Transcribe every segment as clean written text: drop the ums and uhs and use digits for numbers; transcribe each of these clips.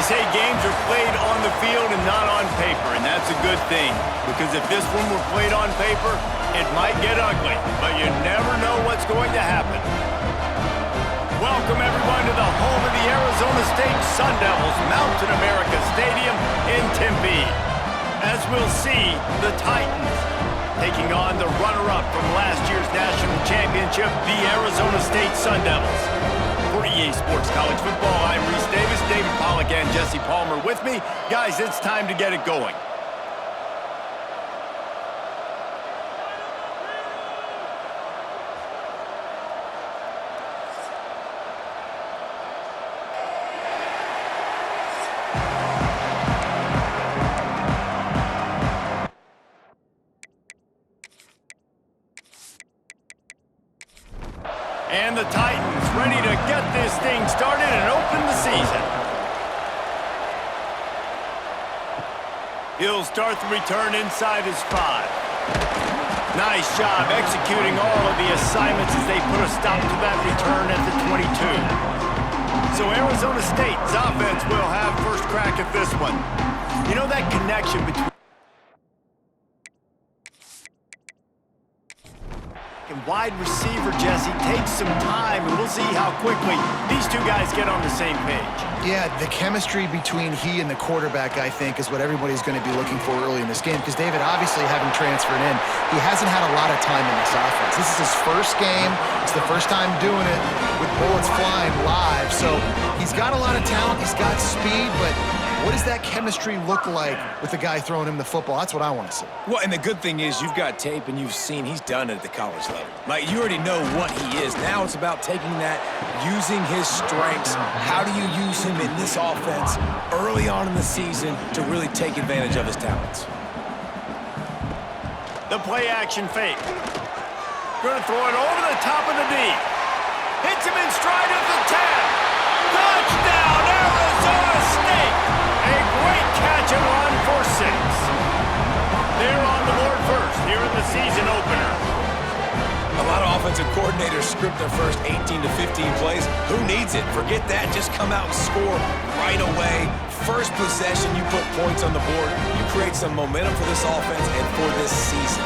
say games are played on the field and not on paper, and that's a good thing. Because if this one were played on paper, it might get ugly, but you never know what's going to happen. Welcome, everyone, to the home of the Arizona State Sun Devils, Mountain America Stadium in Tempe. As we'll see, the Titans taking on the runner-up from last year's national championship, the Arizona State Sun Devils. For EA Sports College Football, I'm Reese Davis, David Pollack, and Jesse Palmer with me. Guys, it's time to get it going. And the Titans ready to get this thing started and open the season. He'll start the return inside his 5. Nice job executing all of the assignments as they put a stop to that return at the 22. So Arizona State's offense will have first crack at this one. You know that connection between wide receiver, Jesse, takes some time, and we'll see how quickly these two guys get on the same page. Yeah, the chemistry between he and the quarterback, I think, is what everybody's going to be looking for early in this game. Because David, obviously, having transferred in, he hasn't had a lot of time in this offense. This is his first game. It's the first time doing it with bullets flying live. So he's got a lot of talent. He's got speed, but what does that chemistry look like with the guy throwing him the football? That's what I want to see. Well, and the good thing is you've got tape and you've seen he's done it at the college level. Like, you already know what he is. Now it's about taking that, using his strengths. How do you use him in this offense early on in the season to really take advantage of his talents? The play action fake. Going to throw it over the top of the knee. Hits him in stride at the 10. Touchdown, Arizona State! A great catch and run for 6. They're on the board first here in the season opener. A lot of offensive coordinators script their first 18 to 15 plays. Who needs it? Forget that. Just come out and score right away. First possession, you put points on the board. You create some momentum for this offense and for this season.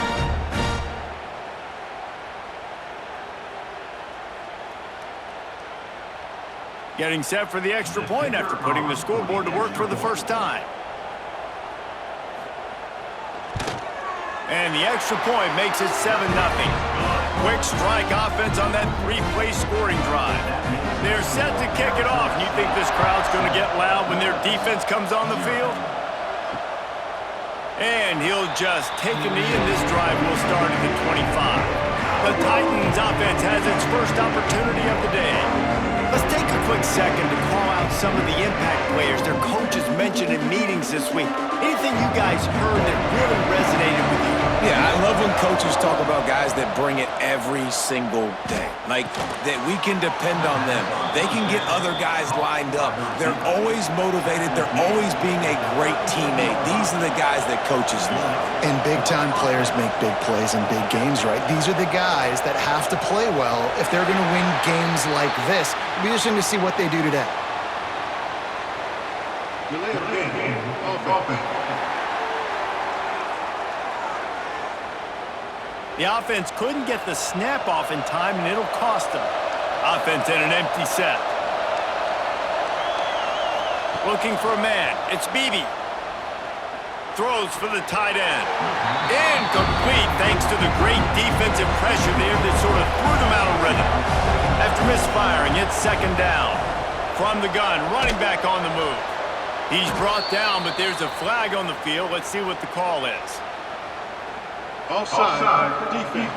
Getting set for the extra point after putting the scoreboard to work for the first time. And the extra point makes it 7-0. Quick strike offense on that 3-play scoring drive. They're set to kick it off. You think this crowd's going to get loud when their defense comes on the field? And he'll just take a knee, and this drive will start at the 25. The Titans offense has its first opportunity of the day. Let's take a quick second to call out some of the impact players their coaches mentioned in meetings this week. Anything you guys heard that really resonated with you? Yeah, I love when coaches talk about guys that bring it every single day. Like, that we can depend on them. They can get other guys lined up. They're always motivated. They're always being a great teammate. These are the guys that coaches love. And big-time players make big plays in big games, right? These are the guys that have to play well if they're going to win games like this. It'll be interesting to see what they do today. The offense couldn't get the snap off in time, and it'll cost them. Offense in an empty set. Looking for a man. It's Beebe. Throws for the tight end. Incomplete thanks to the great defensive pressure there that sort of threw them out of rhythm. After misfiring, it's second down. From the gun, running back on the move. He's brought down, but there's a flag on the field. Let's see what the call is. Offside, defense.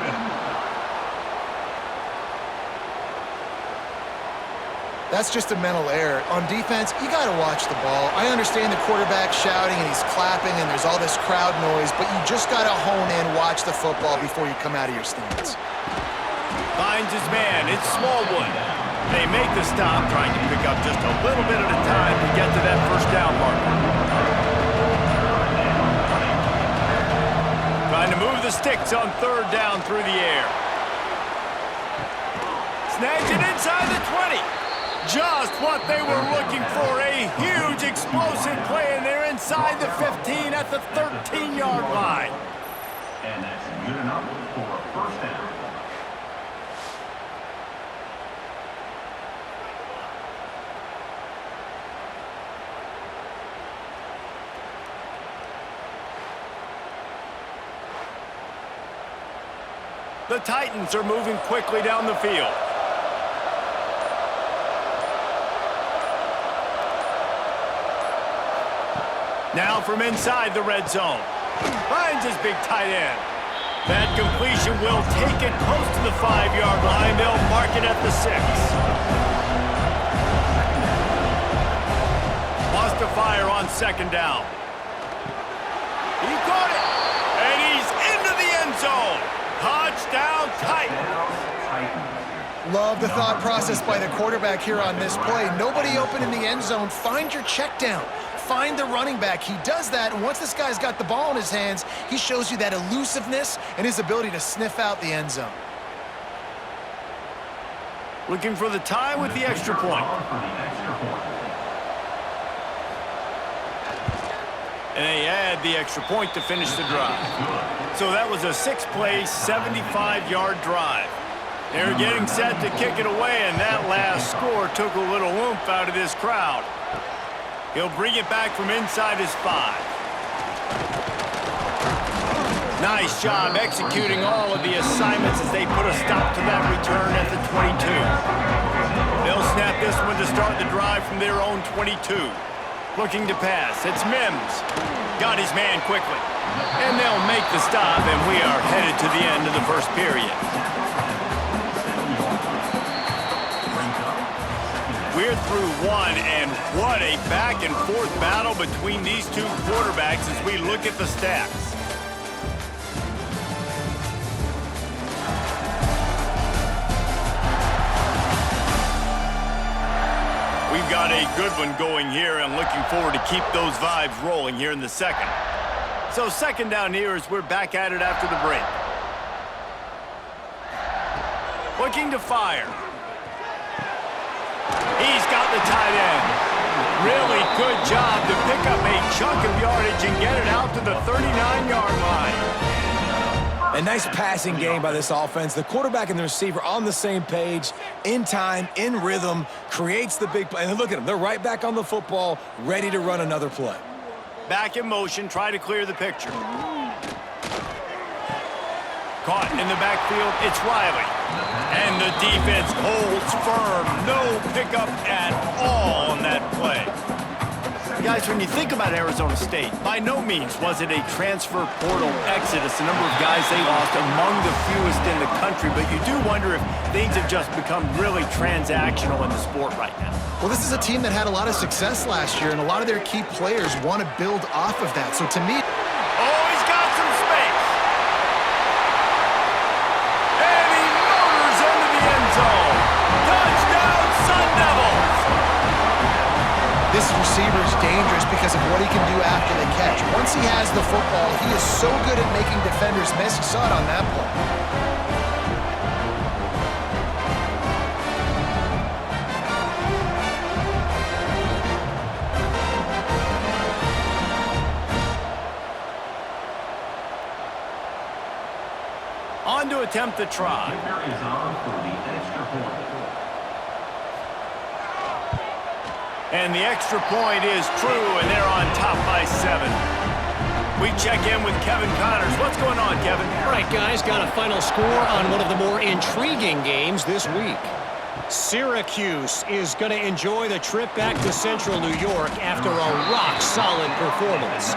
That's just a mental error. On defense, you got to watch the ball. I understand the quarterback shouting and he's clapping and there's all this crowd noise, but you just got to hone in, watch the football before you come out of your stance. Finds his man. It's Smallwood. They make the stop, trying to pick up just a little bit at a time to get to that first down marker. Trying to move the sticks on third down through the air. Snags it inside the 20. just what they were looking for. A huge explosive play, and they're inside the 15 at the 13-yard line. And that's good enough for a first down. The Titans are moving quickly down the field. Now from inside the red zone. Finds his big tight end. That completion will take it close to the 5-yard line. They'll mark it at the 6. Lost to fire on second down. He caught it. And he's into the end zone. Touchdown, Titans. Love the thought process by the quarterback here on this play. Nobody open in the end zone. Find your check down. Find the running back. He does that, and once this guy's got the ball in his hands, he shows you that elusiveness and his ability to sniff out the end zone. Looking for the tie with the extra point. And they add the extra point to finish the drive. So that was a 6-play, 75-yard drive. They're getting set to kick it away, and that last score took a little oomph out of this crowd. He'll bring it back from inside his 5. Nice job executing all of the assignments as they put a stop to that return at the 22. They'll snap this one to start the drive from their own 22. Looking to pass. It's Mims. Got his man quickly. And they'll make the stop, and we are headed to the end of the first period. We're through one, and what a back-and-forth battle between these two quarterbacks as we look at the stats. We've got a good one going here, and looking forward to keep those vibes rolling here in the second. So second down here as we're back at it after the break. Looking to fire. He's got the tight end. Really good job to pick up a chunk of yardage and get it out to the 39-yard line. A nice passing game by this offense. The quarterback and the receiver on the same page, in time, in rhythm, creates the big play. And look at them. They're right back on the football, ready to run another play. Back in motion, try to clear the picture. Caught in the backfield, it's Riley. And the defense holds firm. No pickup at all on that play. Guys, when you think about Arizona State, by no means was it a transfer portal exodus. The number of guys they lost among the fewest in the country, but you do wonder if things have just become really transactional in the sport right now. Well, this is a team that had a lot of success last year, and a lot of their key players want to build off of that. So to me... Oh, he's got some space. And he motors into the end zone. Touchdown, Sun Devils. This receiver is dangerous because of what he can do after the catch. Once he has the football, he is so good at making defenders miss. You saw it on that play. On to attempt the try. And the extra point is true, and they're on top by 7. We check in with Kevin Connors. What's going on, Kevin? All right, guys, got a final score on one of the more intriguing games this week. Syracuse is going to enjoy the trip back to Central New York after a rock-solid performance.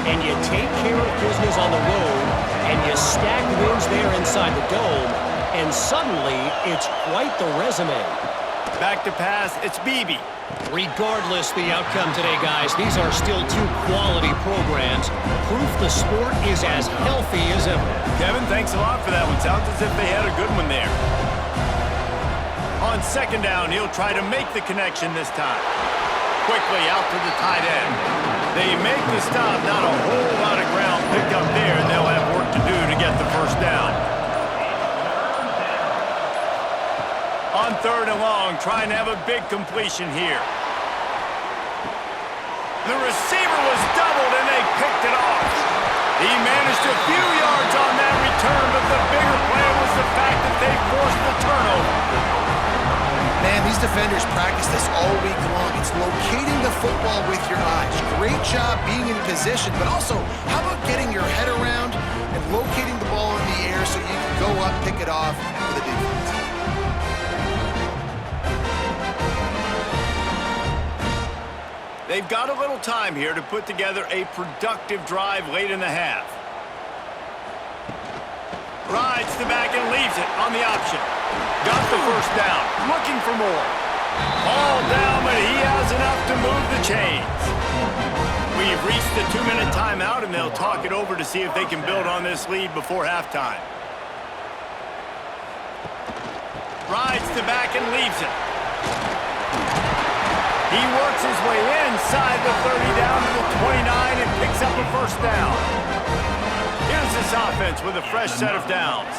And you take care of business on the road, and you stack wins there inside the Dome, and suddenly it's quite the resume. Back to pass, it's Beebe. Regardless the outcome today, guys, these are still two quality programs. Proof the sport is as healthy as ever. Kevin, thanks a lot for that one. Sounds as if they had a good one there. On second down, he'll try to make the connection this time. Quickly out to the tight end. They make the stop, not a whole lot of ground picked up there, and they'll have work to do to get the first down. On 3rd and long, trying to have a big completion here. The receiver was doubled, and they picked it off. He managed a few yards on that return, but the bigger play was the fact that they forced the turnover. Man, these defenders practice this all week long. It's locating the football with your eyes. Great job being in position, but also, how about getting your head around and locating the ball in the air so you can go up, pick it off for the defense. They've got a little time here to put together a productive drive late in the half. Rides the back and leaves it on the option. Got the first down. Looking for more. All down, but he has enough to move the chains. We've reached the 2-minute timeout, and they'll talk it over to see if they can build on this lead before halftime. Rides the back and leaves it. He works his way inside the 30 down to the 29 and picks up a first down. Here's this offense with a fresh set of downs.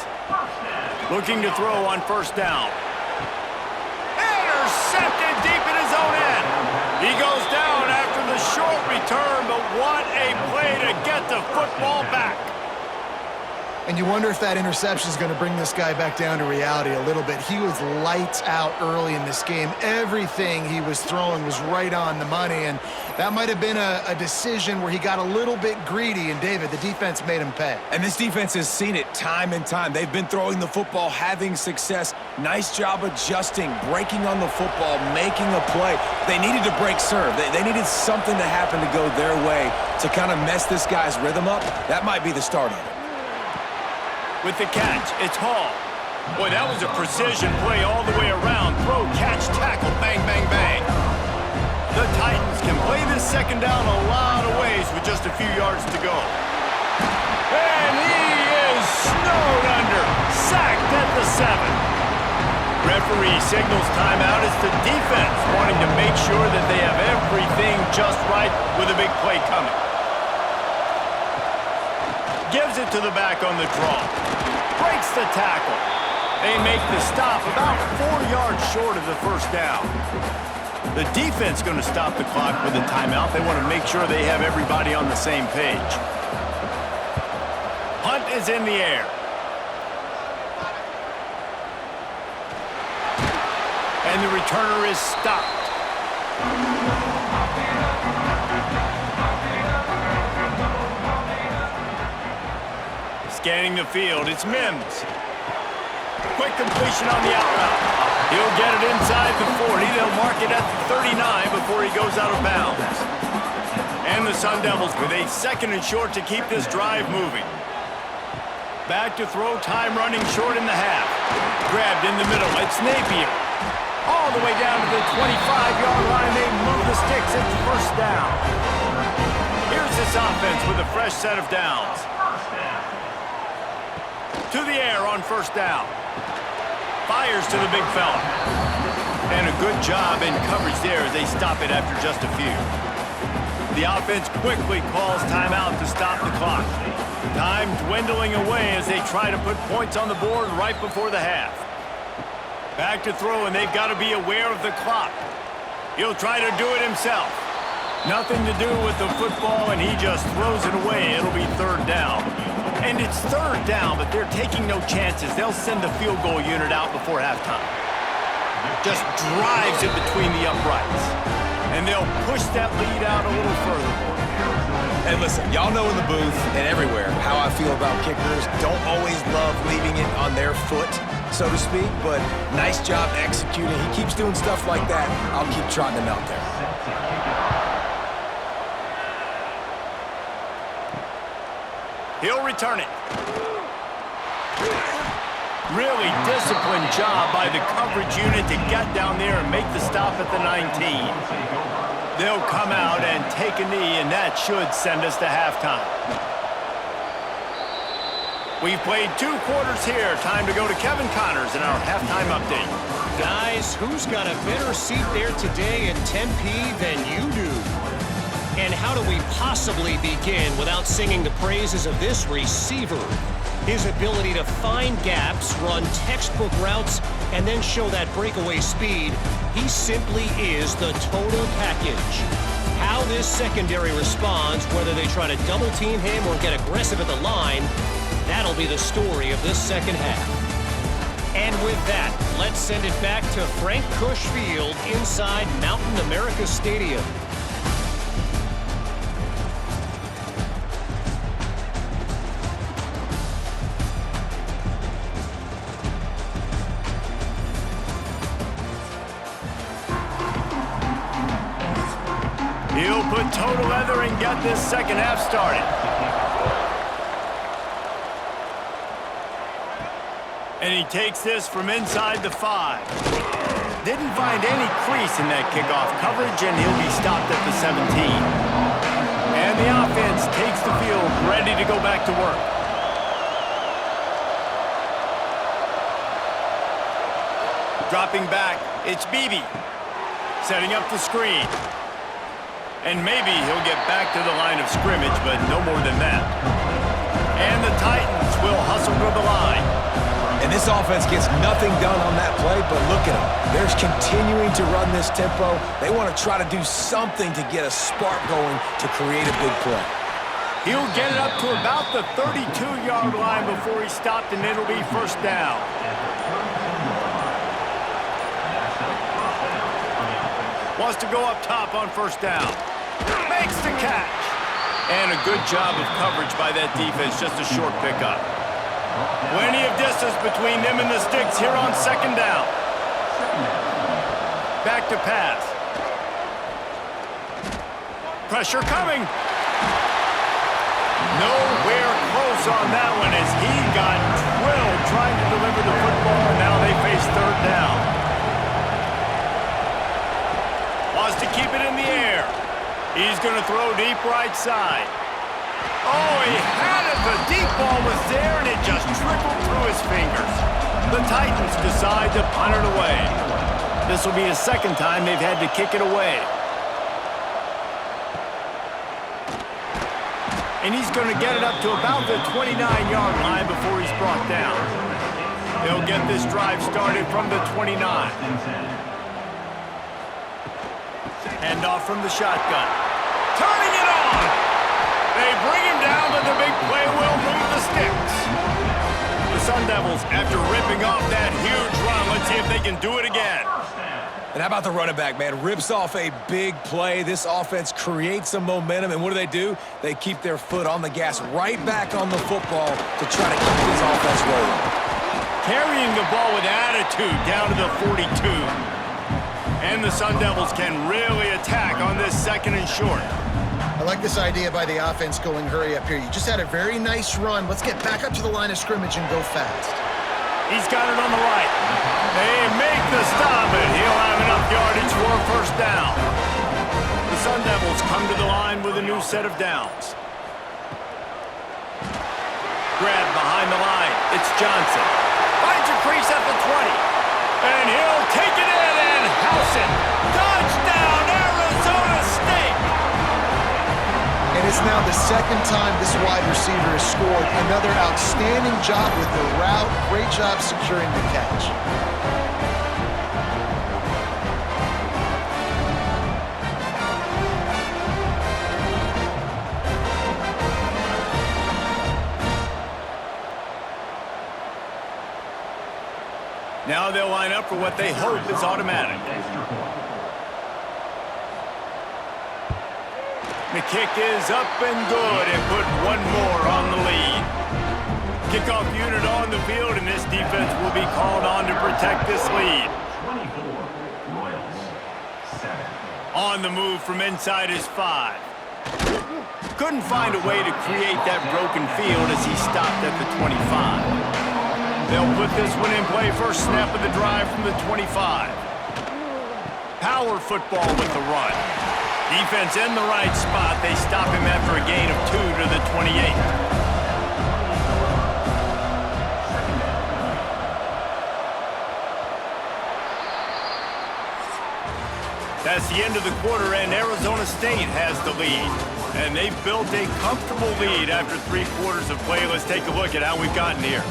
Looking to throw on first down. Intercepted deep in his own end. He goes down after the short return, but what a play to get the football back. And you wonder if that interception is going to bring this guy back down to reality a little bit. He was lights out early in this game. Everything he was throwing was right on the money, and that might have been a decision where he got a little bit greedy, and David, the defense made him pay. And this defense has seen it time and time. They've been throwing the football, having success. Nice job adjusting, breaking on the football, making a play. They needed to break serve. They needed something to happen to go their way to kind of mess this guy's rhythm up. That might be the start of it. With the catch, it's Hall. Boy, that was a precision play all the way around. Throw, catch, tackle, bang, bang, bang. The Titans can play this second down a lot of ways with just a few yards to go. And he is snowed under. Sacked at the 7. Referee signals timeout. It's the defense wanting to make sure that they have everything just right with a big play coming. Gives it to the back on the draw. Breaks the tackle. They make the stop about 4 yards short of the first down. The defense going to stop the clock with a timeout. They want to make sure they have everybody on the same page. Punt is in the air. And the returner is stopped. Scanning the field, it's Mims. Quick completion on the out route. He'll get it inside the 40. They'll mark it at the 39 before he goes out of bounds. And the Sun Devils with a 2nd and short to keep this drive moving. Back to throw, time running short in the half. Grabbed in the middle, it's Napier. All the way down to the 25-yard line. They move the sticks. It's first down. Here's this offense with a fresh set of downs. To the air on first down. Fires to the big fella. And a good job in coverage there as they stop it after just a few. The offense quickly calls timeout to stop the clock. Time dwindling away as they try to put points on the board right before the half. Back to throw, and they've got to be aware of the clock. He'll try to do it himself. Nothing to do with the football, and he just throws it away. It'll be 3rd down. And it's 3rd down, but they're taking no chances. They'll send the field goal unit out before halftime. Just drives it between the uprights. And they'll push that lead out a little further. And listen, y'all know in the booth and everywhere how I feel about kickers. Don't always love leaving it on their foot, so to speak, but nice job executing. He keeps doing stuff like that. I'll keep trotting him out there. He'll return it. Really disciplined job by the coverage unit to get down there and make the stop at the 19. They'll come out and take a knee, and that should send us to halftime. We've played 2 quarters here. Time to go to Kevin Connors in our halftime update. Guys, who's got a better seat there today in Tempe than you do? And how do we possibly begin without singing the praises of this receiver? His ability to find gaps, run textbook routes, and then show that breakaway speed. He simply is the total package. How this secondary responds, whether they try to double-team him or get aggressive at the line, that'll be the story of this second half. And with that, let's send it back to Frank Cush Field inside Mountain America Stadium. He'll put total leather and get this second half started. And he takes this from inside the 5. Didn't find any crease in that kickoff coverage, and he'll be stopped at the 17. And the offense takes the field, ready to go back to work. Dropping back, it's Beebe. Setting up the screen. And maybe he'll get back to the line of scrimmage, but no more than that. And the Titans will hustle to the line. And this offense gets nothing done on that play, but look at them. They're continuing to run this tempo. They want to try to do something to get a spark going to create a big play. He'll get it up to about the 32-yard line before he's stopped, and it'll be first down. Wants to go up top on first down. Makes the catch. And a good job of coverage by that defense, just a short pickup. Plenty of distance between them and the sticks here on second down. Back to pass. Pressure coming. Nowhere close on that one as he got drilled trying to deliver the football, and now they face third down. Wants to keep it in the air. He's going to throw deep right side. Oh, he had it. The deep ball was there, and it just trickled through his fingers. The Titans decide to punt it away. This will be the second time they've had to kick it away. And he's going to get it up to about the 29-yard line before he's brought down. They'll get this drive started from the 29. Hand off from the shotgun. Turning it on! They bring him down, but the big play will move the sticks. The Sun Devils, after ripping off that huge run, let's see if they can do it again. And how about the running back, man? Rips off a big play. This offense creates some momentum, and what do? They keep their foot on the gas right back on the football to try to keep this offense rolling. Carrying the ball with attitude down to the 42. And the Sun Devils can really attack on this second and short. I like this idea by the offense going hurry up here. You just had a very nice run. Let's get back up to the line of scrimmage and go fast. He's got it on the right. They make the stop, and he'll have enough yardage for a first down. The Sun Devils come to the line with a new set of downs. Grab behind the line. It's Johnson. Finds a crease at the 20. And he'll take it in and house it. Touchdown, Arizona State! And it's now the second time this wide receiver has scored. Another outstanding job with the route. Great job securing the catch. Now they'll line up for what they hope is automatic. The kick is up and good and put one more on the lead. Kickoff unit on the field, and this defense will be called on to protect this lead. 24, Royals, 7. On the move from inside his 5. Couldn't find a way to create that broken field as he stopped at the 25. They'll put this one in play first snap of the drive from the 25. Power football with the run. Defense in the right spot. They stop him after a gain of 2 to the 28. That's the end of the quarter, and Arizona State has the lead. And they've built a comfortable lead after 3 quarters of play. Let's take a look at how we've gotten here.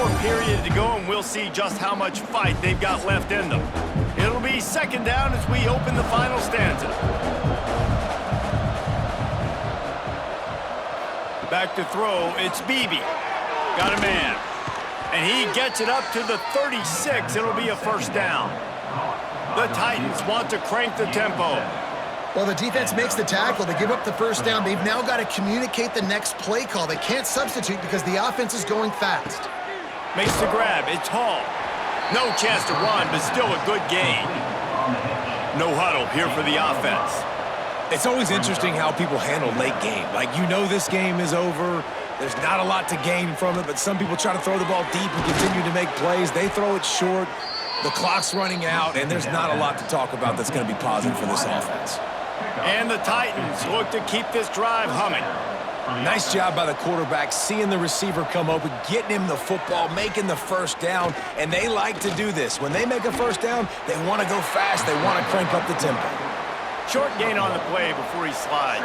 more period to go, and we'll see just how much fight they've got left in them. It'll be second down as we open the final stanza. Back to throw, it's Beebe. Got a man. And he gets it up to the 36. It'll be a first down. The Titans want to crank the tempo. Well, the defense makes the tackle. They give up the first down. They've now got to communicate the next play call. They can't substitute because the offense is going fast. Makes the grab. It's Hall. No chance to run, but still a good gain. No huddle here for the offense. It's always interesting how people handle late game. Like, you know this game is over. There's not a lot to gain from it, but some people try to throw the ball deep and continue to make plays. They throw it short. The clock's running out, and there's not a lot to talk about that's going to be positive for this offense. And the Titans look to keep this drive humming. Nice job by the quarterback, seeing the receiver come open, getting him the football, making the first down, and they like to do this. When they make a first down, they want to go fast. They want to crank up the tempo. Short gain on the play before he slides.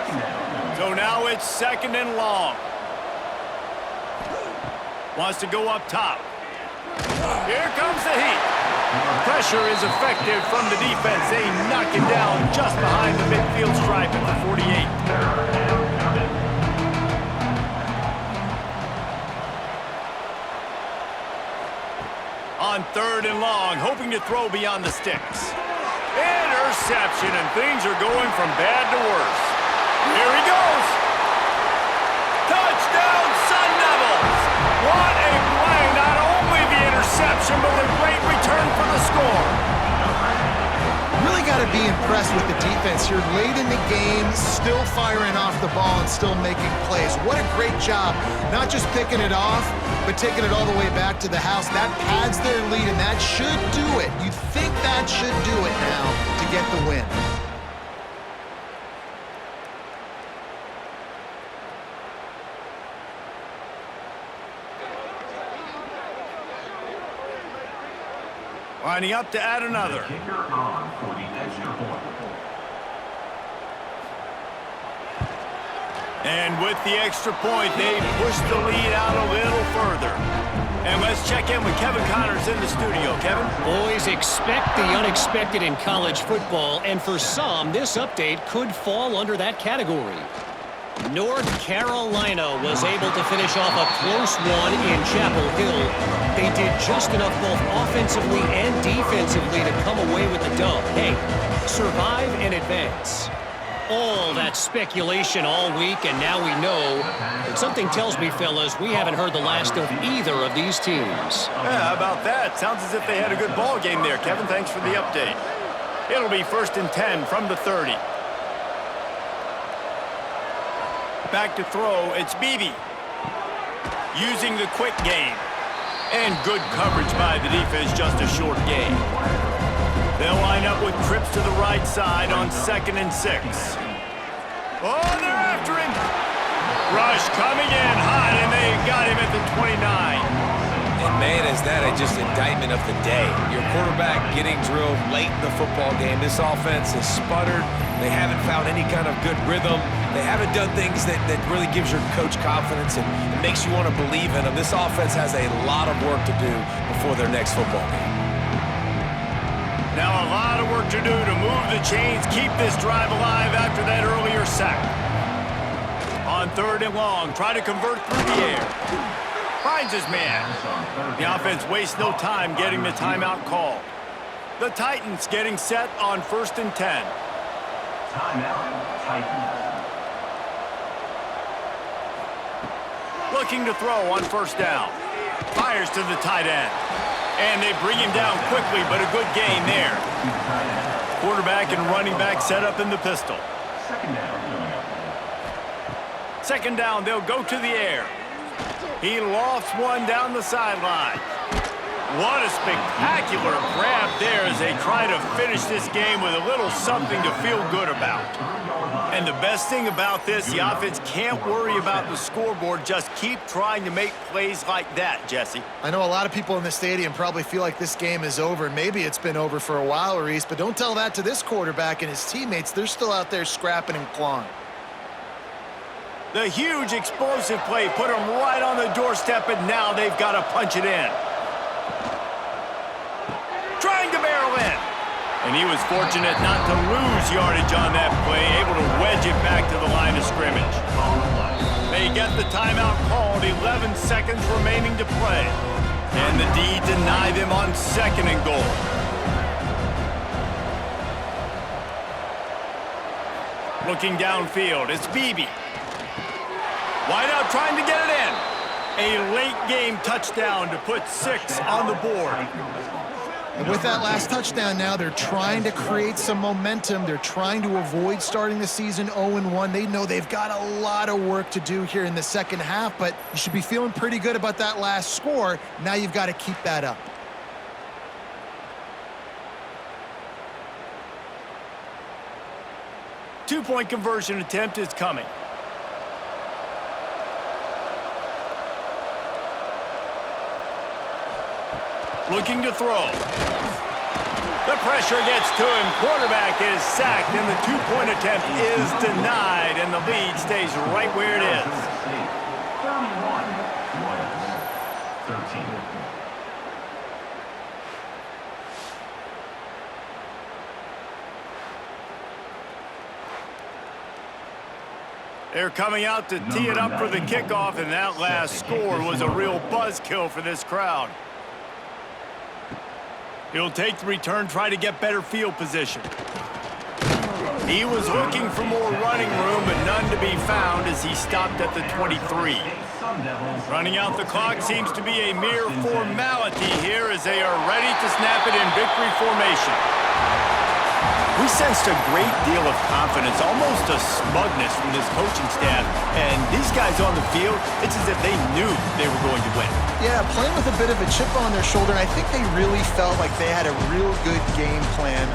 So now it's second and long. Wants to go up top. Here comes the heat. Pressure is effective from the defense. They knock him down just behind the midfield stripe at the 48. On third and long, hoping to throw beyond the sticks. Interception, and things are going from bad to worse. Here he goes. Touchdown, Sun Devils! What a play! Not only the interception, but the great return for the score. Really got to be impressed with the defense here. Late in the game, still firing off the ball and still making plays. What a great job. Not just picking it off, but taking it all the way back to the house. That pads their lead, and that should do it. You think that should do it now to get the win. Lining up to add another. Kicker on for the extra point. And with the extra point, they push the lead out a little further. And let's check in with Kevin Connors in the studio. Kevin? Boys, expect the unexpected in college football, and for some, this update could fall under that category. North Carolina was able to finish off a close one in Chapel Hill. They did just enough both offensively and defensively to come away with the dub. Hey, survive and advance. All that speculation all week, and now we know. But something tells me, fellas, we haven't heard the last of either of these teams. Yeah, how about that? Sounds as if they had a good ball game there, Kevin. Thanks for the update. It'll be 1st and 10 from the 30. Back to throw, it's Beebe. Using the quick game. And good coverage by the defense, just a short gain. They'll line up with trips to the right side on 2nd and 6. Oh, they're after him. Rush coming in hot, and they got him at the 29. And man, is that just indictment of the day. Your quarterback getting drilled late in the football game. This offense has sputtered. They haven't found any kind of good rhythm. They haven't done things that really gives your coach confidence and makes you want to believe in them. This offense has a lot of work to do before their next football game. Now a lot of work to do to move the chains, keep this drive alive after that earlier sack. On 3rd and long, try to convert through the air. Finds his man. The offense wastes no time getting the timeout call. The Titans getting set on 1st and 10. Timeout, Titans. Looking to throw on 1st down. Fires to the tight end. And they bring him down quickly, but a good gain there. Quarterback and running back set up in the pistol. Second down. 2nd down, they'll go to the air. He lofts one down the sideline. What a spectacular grab there as they try to finish this game with a little something to feel good about. And the best thing about this, the offense can't worry about the scoreboard. Just keep trying to make plays like that, Jesse. I know a lot of people in the stadium probably feel like this game is over. Maybe it's been over for a while, Reese, but don't tell that to this quarterback and his teammates. They're still out there scrapping and clawing. The huge explosive play put them right on the doorstep, and now they've got to punch it in. Trying to barrel in. And he was fortunate not to lose yardage on that play, able to wedge it back to the line of scrimmage. They get the timeout called, 11 seconds remaining to play. And the D deny them on 2nd and goal. Looking downfield, it's Beebe. Wide out trying to get it in. A late game touchdown to put 6 on the board. And with that last touchdown now, they're trying to create some momentum. They're trying to avoid starting the season 0-1. They know they've got a lot of work to do here in the second half, but you should be feeling pretty good about that last score. Now you've got to keep that up. Two-point conversion attempt is coming. Looking to throw. The pressure gets to him. Quarterback is sacked, and the two-point attempt is denied, and the lead stays right where it is. 31, Royals, 13. They're coming out to tee it up for the kickoff, and that last score was a real buzzkill for this crowd. He'll take the return, try to get better field position. He was looking for more running room, but none to be found as he stopped at the 23. Running out the clock seems to be a mere formality here as they are ready to snap it in victory formation. We sensed a great deal of confidence, almost a smugness from this coaching staff. And these guys on the field, it's as if they knew they were going to win. Yeah, playing with a bit of a chip on their shoulder. I think they really felt like they had a real good game plan